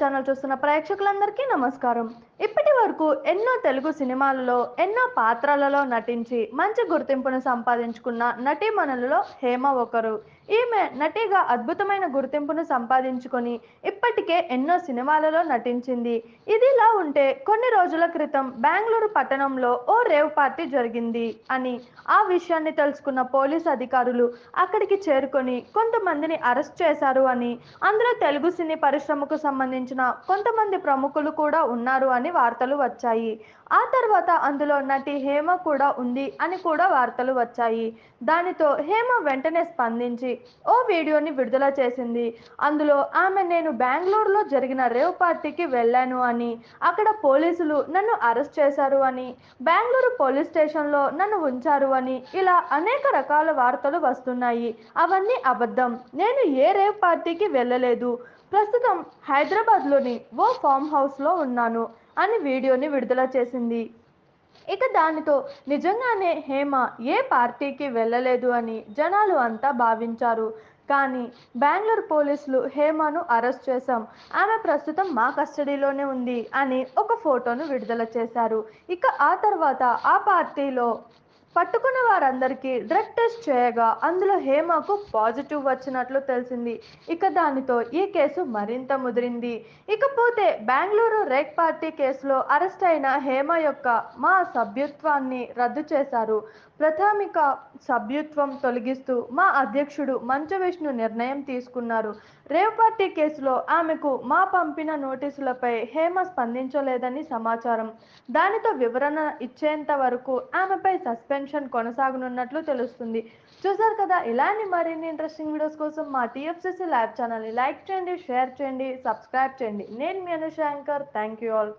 Channel చూస్తున్న ప్రేక్షకులందరికీ నమస్కారం. ఇప్పటి వరకు ఎన్నో తెలుగు సినిమాలలో, ఎన్నో పాత్రలలో నటించి మంచి గుర్తింపును సంపాదించుకున్న నటీమణులలో హేమ ఒకరు. ఈమె నటిగా అద్భుతమైన గుర్తింపును సంపాదించుకొని ఇప్పటికే ఎన్నో సినిమాలలో నటించింది. ఇదిలా ఉంటే కొన్ని రోజుల క్రితం బెంగళూరు పట్టణంలో ఓ రేవ్ పార్టీ జరిగింది అని ఆ విషయాన్ని తెలుసుకున్న పోలీసు అధికారులు అక్కడికి చేరుకొని కొంతమందిని అరెస్ట్ చేశారు అని, అందులో తెలుగు సినీ పరిశ్రమకు సంబంధించిన కొంతమంది ప్రముఖులు కూడా ఉన్నారు అని వార్తలు వచ్చాయి. ఆ తర్వాత అందులో నటి హేమ కూడా ఉంది అని కూడా వార్తలు వచ్చాయి. దానితో హేమ వెంటనే స్పందించి ఓ వీడియోని విడుదల చేసింది. అందులో ఆమె నేను బెంగళూరులో జరిగిన రేవ్ పార్టీకి వెళ్ళాను అని, అక్కడ పోలీసులు నన్ను అరెస్ట్ చేశారు అని, బెంగళూరు పోలీస్ స్టేషన్లో నన్ను ఉంచారు అని ఇలా అనేక రకాల వార్తలు వస్తున్నాయి. అవన్నీ అబద్ధం. నేను ఏ రేవ్ పార్టీకి వెళ్ళలేదు. ప్రస్తుతం హైదరాబాద్లోని ఓ ఫామ్ హౌస్లో ఉన్నాను అని వీడియోని విడుదల చేసింది. ఇక దానితో నిజంగానే హేమ ఏ పార్టీకి వెళ్ళలేదు అని జనాలు అంతా భావించారు. కానీ బెంగళూరు పోలీసులు హేమను అరెస్ట్ చేశాం, ఆమె ప్రస్తుతం మా కస్టడీలోనే ఉంది అని ఒక ఫోటోను విడుదల చేశారు. ఇక ఆ తర్వాత ఆ పార్టీలో పట్టుకున్న వారందరికీ డ్రగ్ టెస్ట్ చేయగా అందులో హేమకు పాజిటివ్ వచ్చినట్లు తెలిసింది. ఇక దానితో ఈ కేసు మరింత ముదిరింది. ఇకపోతే బెంగళూరు రేగ్ పార్టీ కేసులో అరెస్ట్ అయిన హేమ యొక్క మా సభ్యత్వాన్ని రద్దు చేశారు. ప్రాథమిక సభ్యత్వం తొలగిస్తూ మా అధ్యక్షుడు మంచు విష్ణు నిర్ణయం తీసుకున్నారు. రేవ్ పార్టీ కేసులో ఆమెకు మా పంపిన నోటీసులపై హేమ స్పందించలేదని సమాచారం. దానితో వివరణ ఇచ్చేంత వరకు ఆమెపై సస్పెన్షన్ కొనసాగనున్నట్లు తెలుస్తుంది. చూసారు కదా, ఇలాంటి మరిన్ని ఇంట్రెస్టింగ్ వీడియోస్ కోసం మా టీఎఫ్సిసి లైవ్ ఛానల్ని లైక్ చేయండి, షేర్ చేయండి, సబ్స్క్రైబ్ చేయండి. నేను మీ Anusha anchor. Thank you all.